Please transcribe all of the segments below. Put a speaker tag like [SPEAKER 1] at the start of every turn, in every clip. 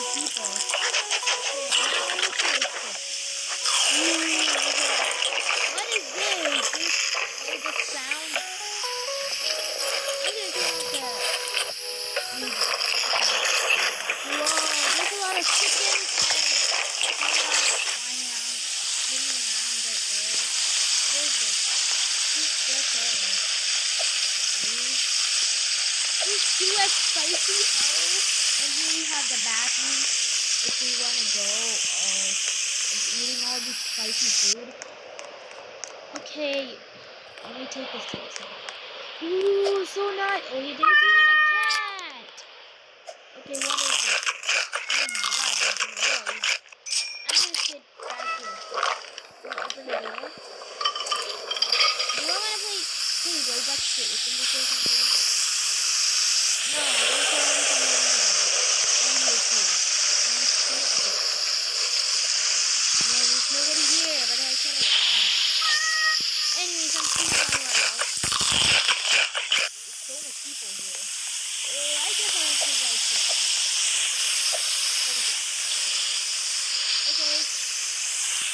[SPEAKER 1] of people. Okay, now we'll taste it. What is this? The sound. I'm gonna turn off the music. Whoa, there's a lot of chickens and flying around, spinning around the air. What is this? Who's still playing? These 2x spicy. Oh, and here we have the bathroom if we want to go. Oh, it's eating all this spicy food. Okay, let me take this to the side. Ooh, so nice. Oh, there's even a cat. Okay, what is it? Oh my god, there's noise. I'm gonna sit back here. Open the door. Do I want to play Roblox shit with them or something? No, there's already something in there. And here too. And shit. No, there's nobody here, but I cannot open it. Anyways, I'm still trying right now. There's so much people here. I guess I will sit right here. Okay.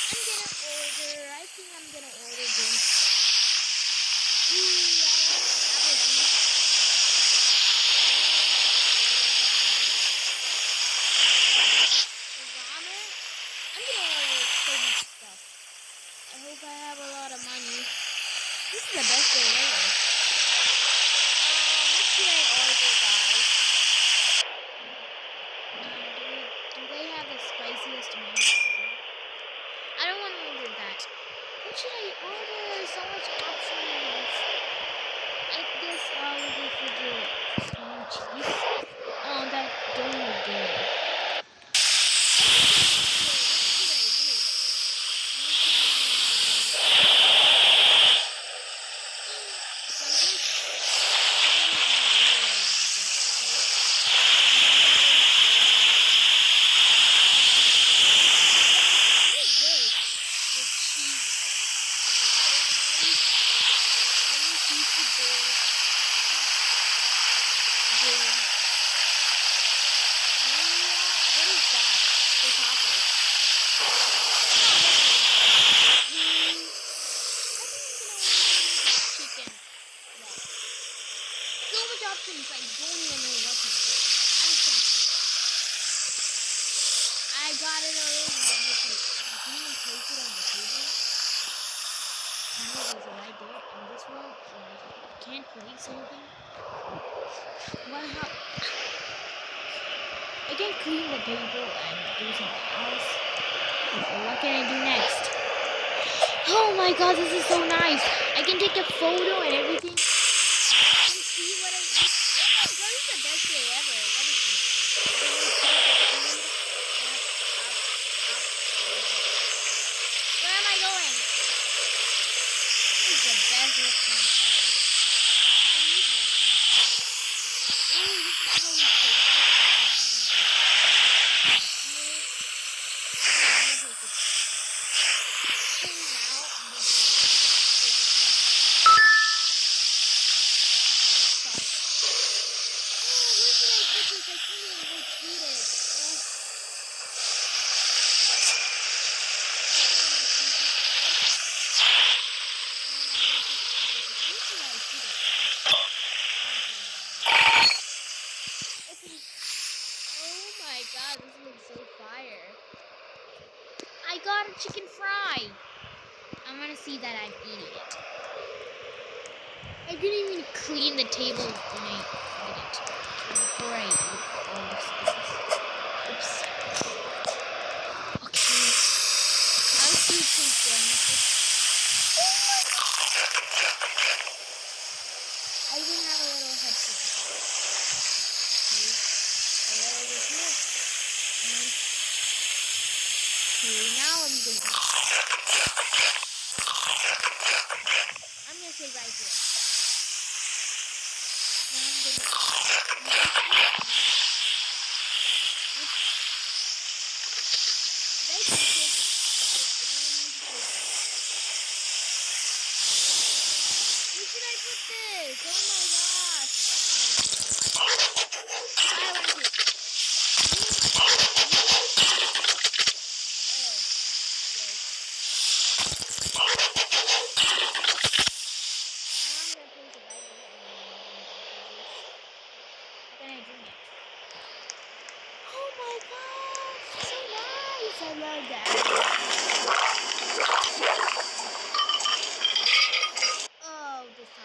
[SPEAKER 1] I'm gonna order. I think I'm gonna order drinks. Ooh, I want apple juice. Ramen. I'm gonna order so much stuff. I hope I have a lot of money. This is the best day ever. What should I order, guys? Do they have the spiciest mango? I don't want to order that. What should I order? So much options. I guess I'll go for the cream cheese. Oh, that don't look good. Options, I don't even know what to do. I got it already. I can even place it on the table. And it is right there. And this one, I can't place anything. What? How? I can clean the table and do something else. So what can I do next? Oh my god, this is so nice. I can take a photo and everything. Best day ever. What is this? Where am I going? This is the best restaurant ever. Chinese restaurant. Ooh, this is how we taste it. God, this looks so fire. I got a chicken fry. I'm gonna see that I'm eating it. I didn't even clean the table when I eat it. Before I eat all the spices. Oops. Okay. I'll see some sandwiches. I even have a little headset. Okay. A little over here. And okay, now I'm gonna eat. I'm gonna sit right here. Now I'm gonna where should I put this? Oh my gosh. I like it.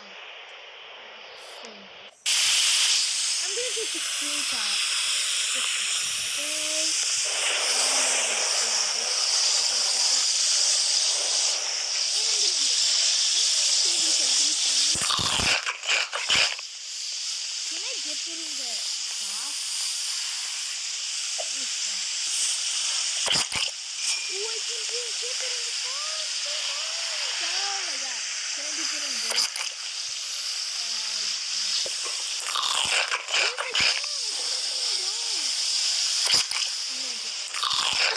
[SPEAKER 1] So nice. I'm gonna take a screenshot. Okay. Can I dip it in the sauce? Oh, I can dip it in the sauce. So nice. Oh my god. Can I dip it in this? Yes, I can.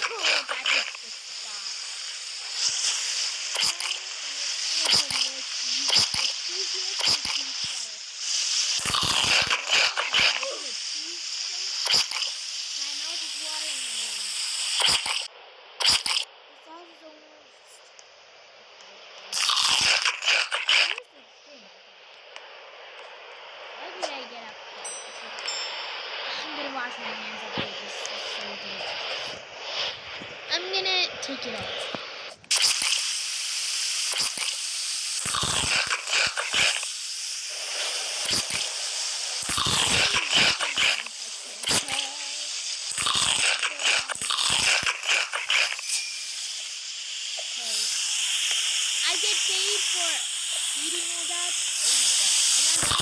[SPEAKER 1] Oh, that is the spot. I'm gonna put more cheese. The cheesiest and cheese butter. My mouth is watering already. The sauce is almost. Where's the thing? Why did I get up? I'm gonna wash my hands after this. It's so delicious. I'm gonna take it off. I get paid for eating all that. Oh my god. And I'm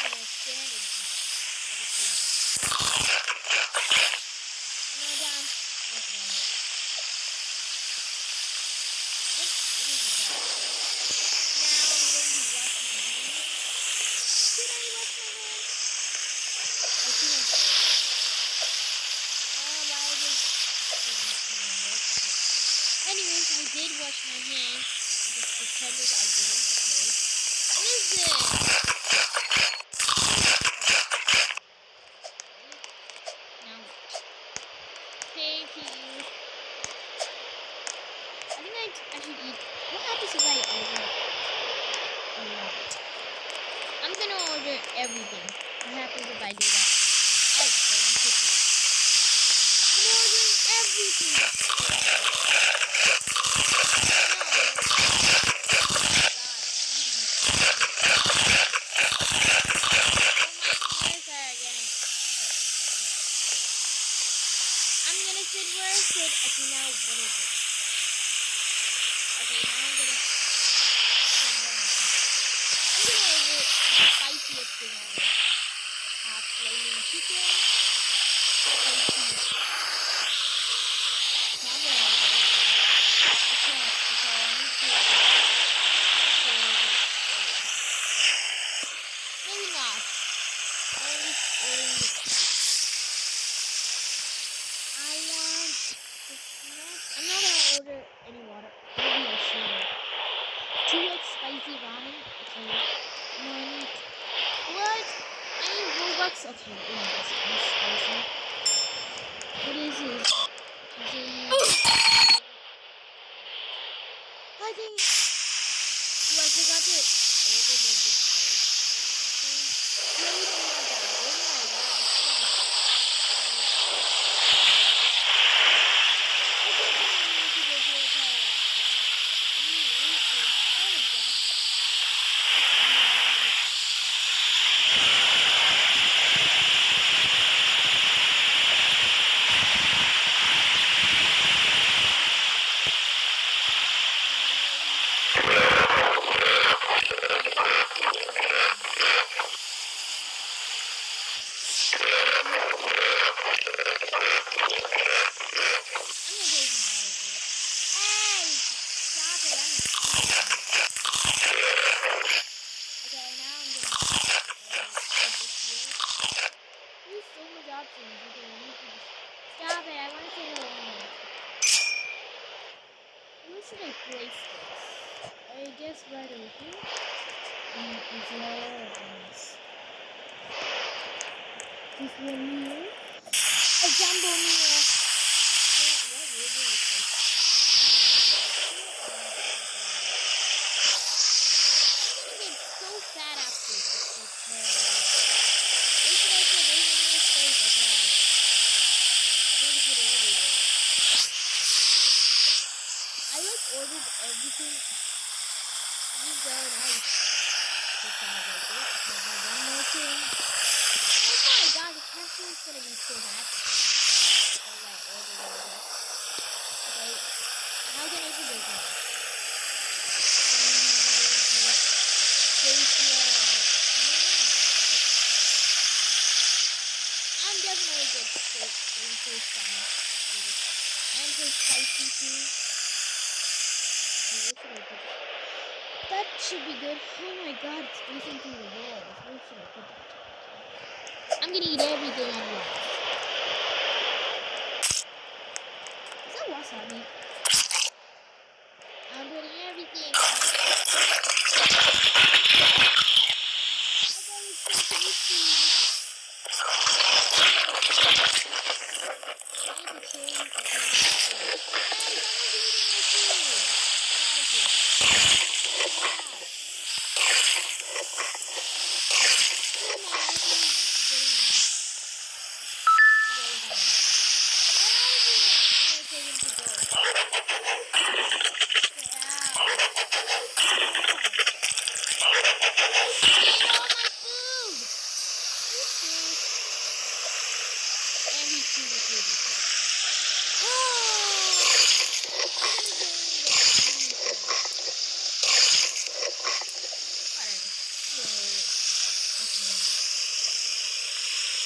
[SPEAKER 1] not stand it. No down. Okay. What is that? Now I'm going to wash my hands. Did I wash my hands? I think I did. Why does anyways, I did wash my hands. Just pretended I didn't. Okay. What is this? Now what? Thank you. I think I should eat. What happens if I order a lot? I'm gonna order everything. What happens if I do that? Oh, I'm cooking. I'm ordering everything. Okay, now what is it? Okay, now I'm gonna order the spiciest thing ever. Flaming chicken, spicy camera. Okay, I need to maybe not. Always ordering the I'm not gonna order any water. Maybe I should. 2x spicy ramen. Okay. No, I need. What? I need Robux. Okay, anyways, I'm spicy. What is this? I think. Oh, I forgot to order the dessert. No, we don't want that. Oh my god. Stop it, I want to say hello. Where should I place this? I guess right over here. It's lower ones. This one here. A jumbo meal. What will do is this? I'm gonna get so fat after this, okay? Where should I put it in this place? Okay. I need to put it everywhere. I ordered everything. This is so nice. king. Oh my god, the castle is gonna be so bad. Okay, how can I do this now? I'm definitely good for fun. And for spicy too. That should be good. Oh my god, it's facing through the walls. Where should I put that? I'm gonna eat everything at once. Is that wasabi? I'm putting everything. I thought it was so tasty. I need to change. Hey, someone's eating my food. Get out of here.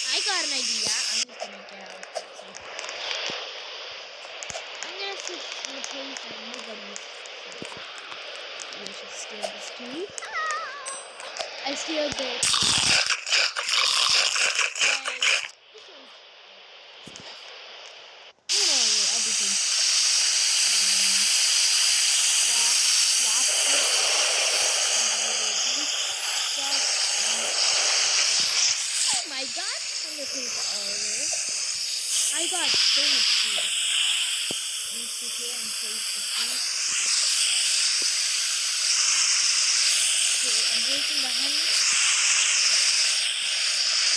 [SPEAKER 1] I got an idea. I'm just gonna get out of here. I'm gonna sit in a place that nobody's. I should steal this too. I steal this. Everything. Oh my god! I'm gonna take all of this. I got so much food. Let me sit here and place the food. Okay, I'm breaking the honey.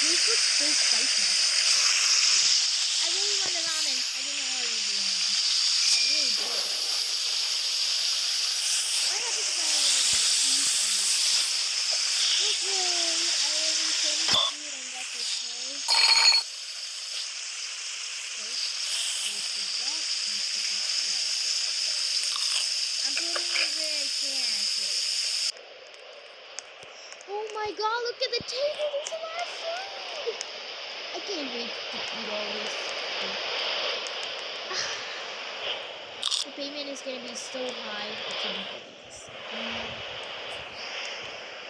[SPEAKER 1] This looks so spicy. I really want the ramen. I didn't know how to do ramen. I really do. What happens if I have cheese on it? Okay, I already finished food and that's okay. I'm putting it where I can. Oh my god, look at the table. There's a lot of food. I can't wait to eat all this. The payment is going to be so high.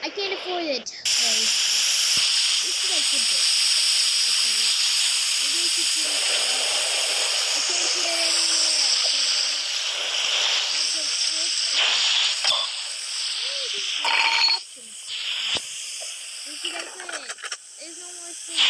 [SPEAKER 1] I can't afford it. Okay. Where should I put this? Okay. Maybe I should put it there. I can't put it anywhere. I can switch. Options. Where should I put it? There's no more space.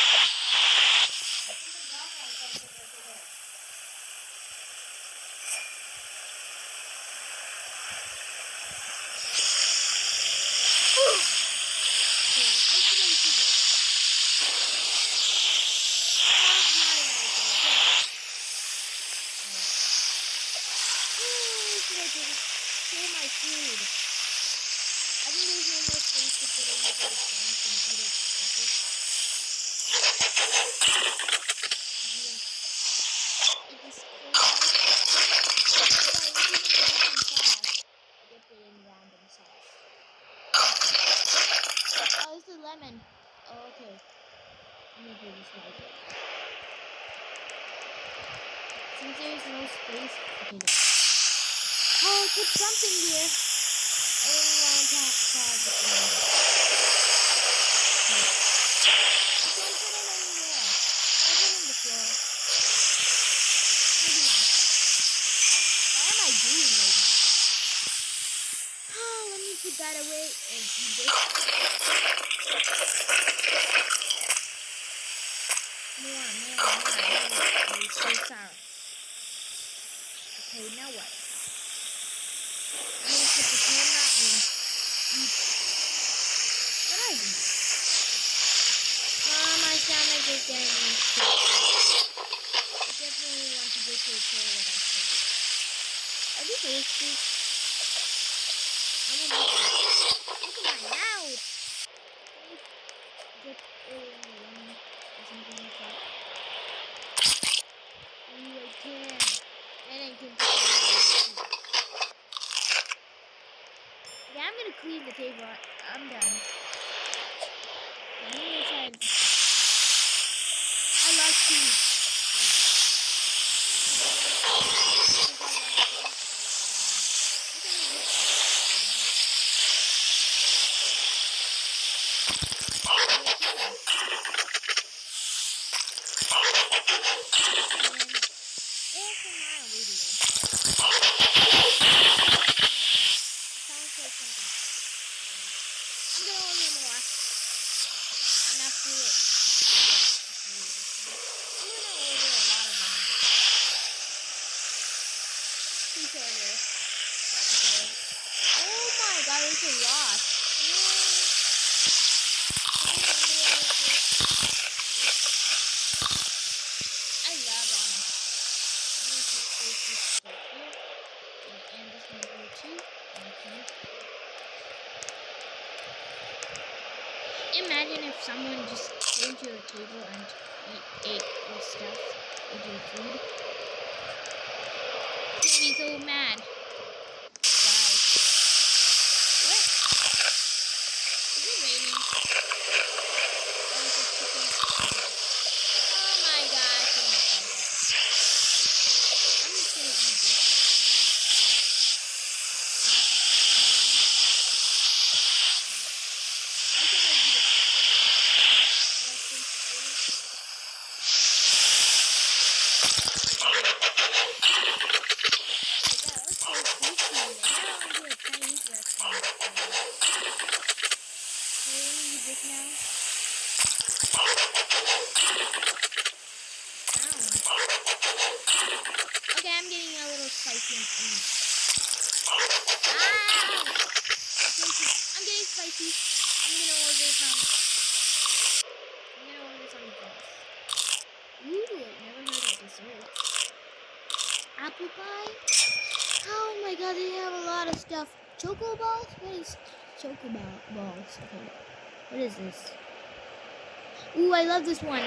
[SPEAKER 1] My food. I think there's no more space to put it into the tank and eat it like this. It is cold. I get it in random sauce. Oh, it's the lemon. Oh, okay. I'm gonna put this right there. Since there's no space, okay, there. Oh, put something here. I don't want to have it anymore. Okay. I can't put it anymore. Can I put it on the floor? Maybe not. What am I doing right now? Oh, let me put that away and eat this. More. It's so sour. Okay, now what? I'm gonna put the camera and eat. What are these? My stomach is getting me sick. I definitely want to go to a toilet after this. Are these oysters? I'm gonna eat them. Look at my mouth. Get I'm gonna order more. I'm not full. I'm gonna order a lot of them. Please order. Okay. Oh my god, it's a lot. I love ramen. I'm gonna put this right here. And this one here too. Okay. Imagine if someone just came to your table and ate your stuff, ate your food. You'd be so mad. Guys. What? Is it raining? Oh, it's a chicken. Oh my gosh. I'm just gonna eat this. I can eat it. Let's taste it. Okay, I'm getting a little spicy. I'm getting spicy. I'm gonna order some drinks. Ooh, I've never heard of desserts. Apple pie? Oh my god, they have a lot of stuff. Choco balls? What is choco balls? Okay. What is this? Ooh, I love this one.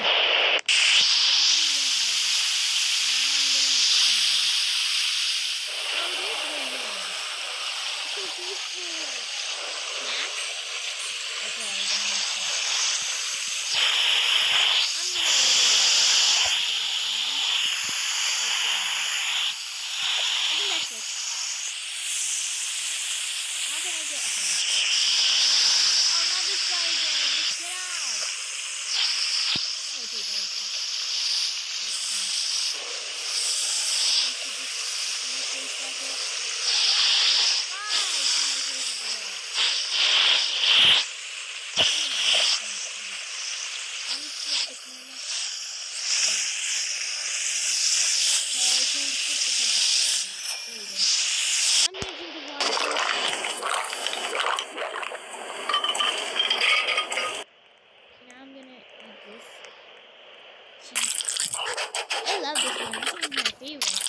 [SPEAKER 1] I love this one. This one's my favorite.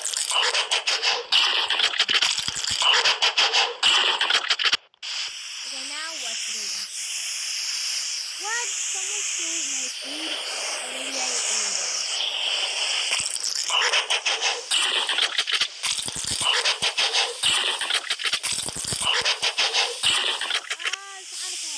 [SPEAKER 1] Okay, now what should I eat? What? Someone stole my food? Or maybe I ate it. It's out of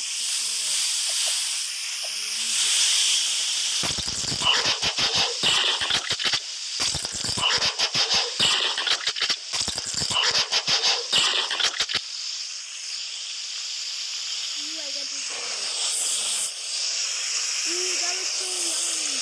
[SPEAKER 1] Ooh, I got this. Ooh, that was so yummy.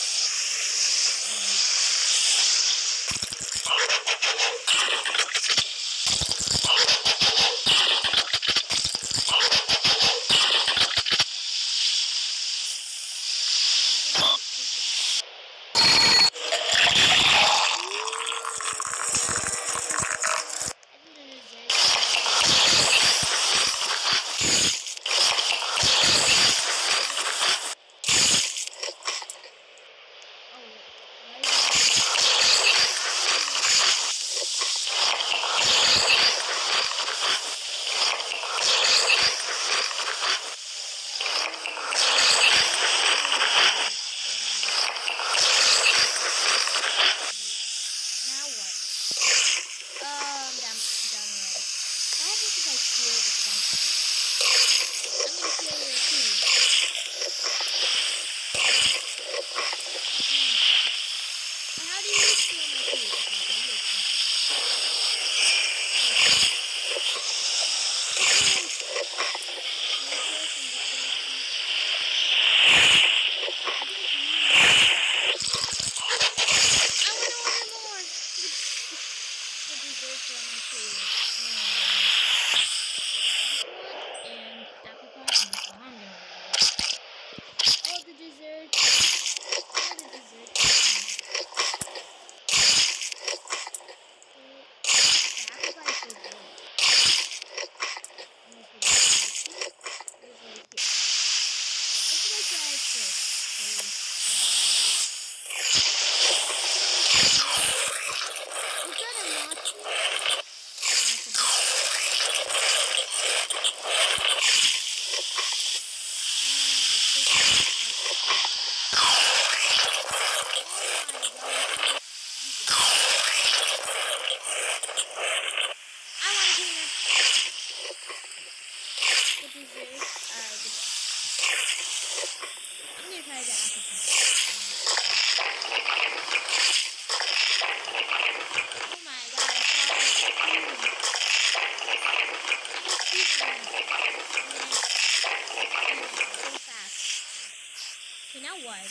[SPEAKER 1] Okay, now what?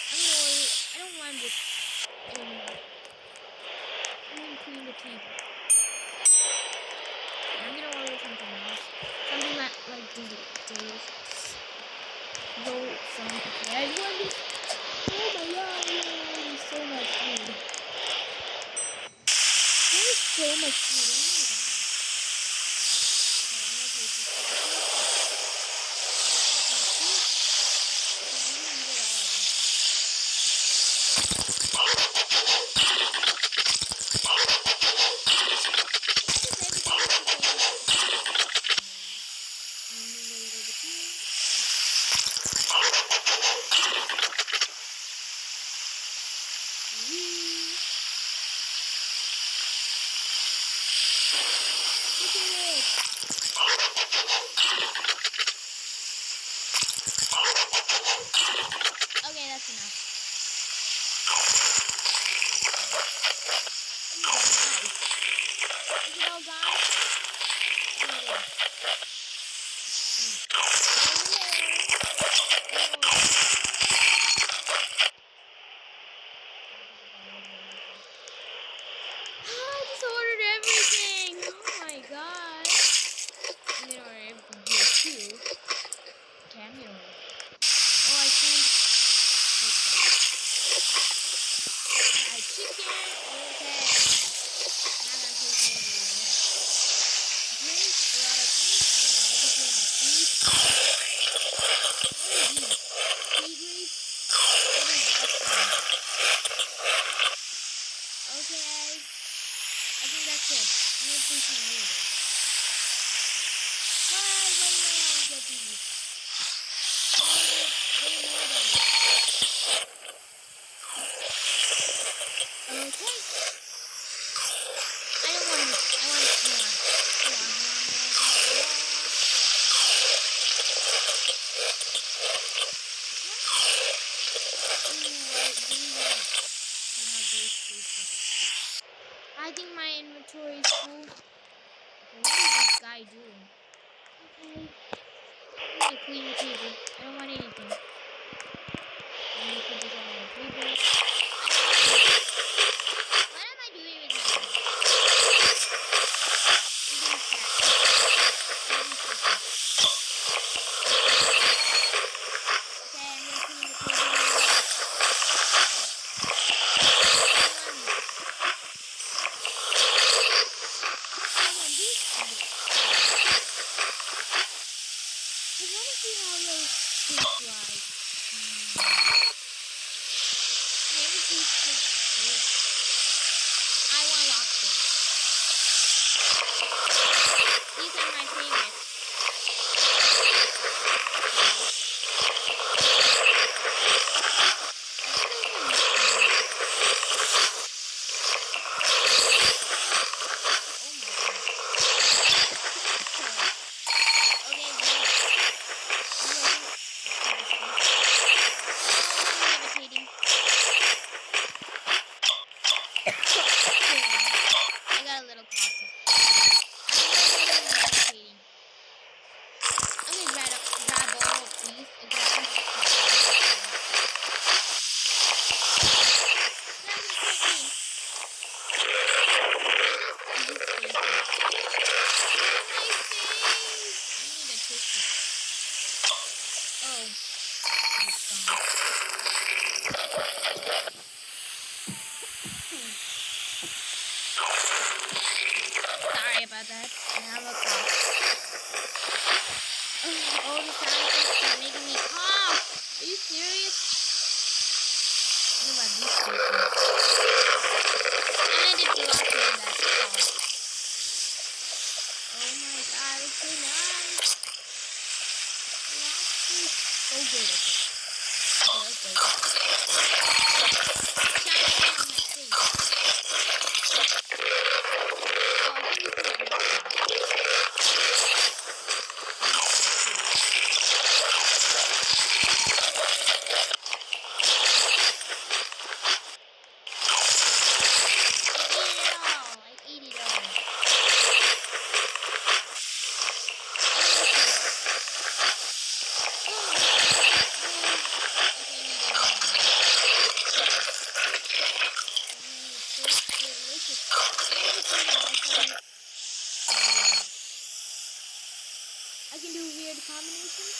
[SPEAKER 1] I don't want this anymore. I'm gonna clean the table. I'm gonna order something else. Something like delicious. Go something. I want this. Oh my god, there's so much food. There's so much food. Oh my god. Okay, I'm gonna take this. Okay, that's enough. Is it all gone? It is. I just ordered everything. Oh my god. I'm gonna order everything here too. Okay, I'm gonna order. Oh, I can't take that. Fried chicken. Okay. Not gonna take anything yet. Drink, a lot of drinks. Everything is juice. What are these? Tea leaves? What is that from? Okay. I think that's it. I'm gonna place my order. Why did I only get these? I ordered way more than this. Okay. I don't want it. I want more. More. Ooh, I really want to see how those taste like. I think my inventory is full. Okay, what is this guy doing? Okay. I'm gonna clean the table. I don't want anything. I'm gonna put this on the table. What am I doing with my hand? I'm doing cat. I'm doing chicken. Okay, I'm gonna clean the table. I want this and this. I wanna see how those taste like. Maybe taste this. I want lobster. These are my favorites. I got a little coffee. I'm meditating. I'm gonna grab all of these again. Sorry about that. I have a cough. All the sound effects are making me cough. Are So good, okay. Okay, let's go. Shine it on my face. Oh, I think this is I ate it all. I can do weird combinations.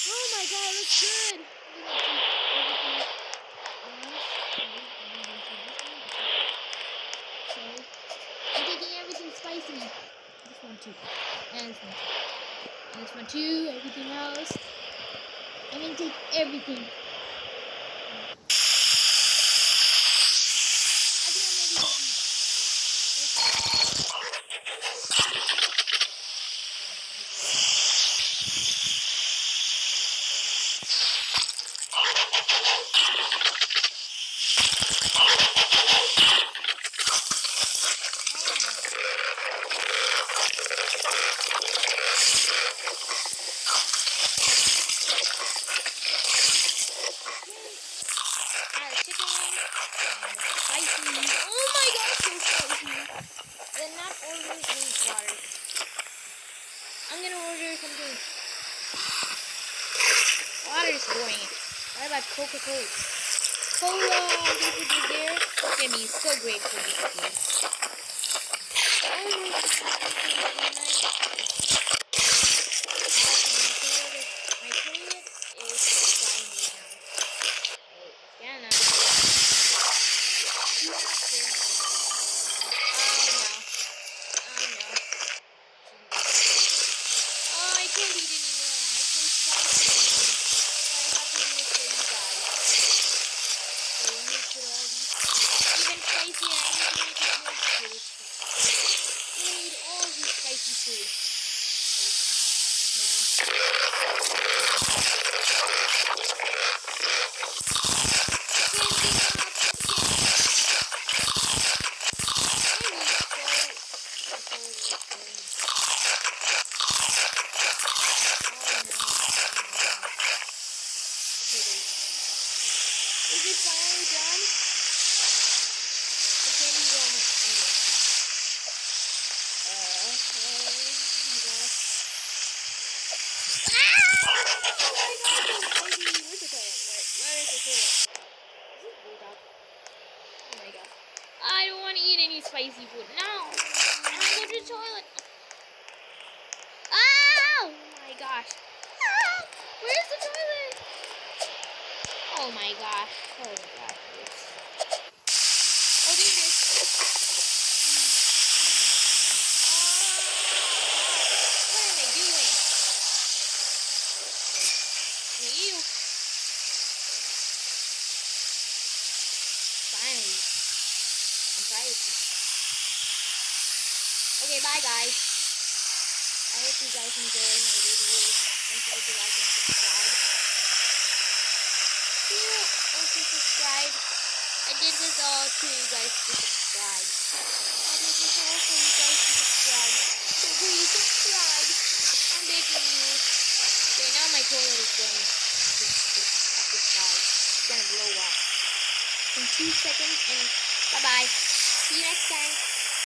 [SPEAKER 1] Oh my god, it looks good! I'm taking everything spicy. This one too. And this one too. And this one too. Everything else. I'm gonna take everything. I'm gonna order something. Water is boring. What about Coca-Cola? Cola, I'm gonna put this there. It's gonna be so great for this game. My toilet is dying right now. It's gonna. Is it finally done? I can't even go on it. Oh my gosh. Oh my god, where's the toilet? Where is the toilet? Is it pulled up? Oh my god. I don't want to eat any spicy food. No! I want to go to the toilet. Oh my gosh. Ah, where's the toilet? Oh my gosh. Oh my gosh. Okay, bye guys. I hope you guys enjoy my video. Don't forget to like and subscribe. Can you also subscribe? I did this all to you guys to subscribe. I did this all for you guys to subscribe. So please subscribe. I'm begging you. Okay, now my toilet is going up the sky. It's gonna blow up in 2 seconds and bye bye. See you next time.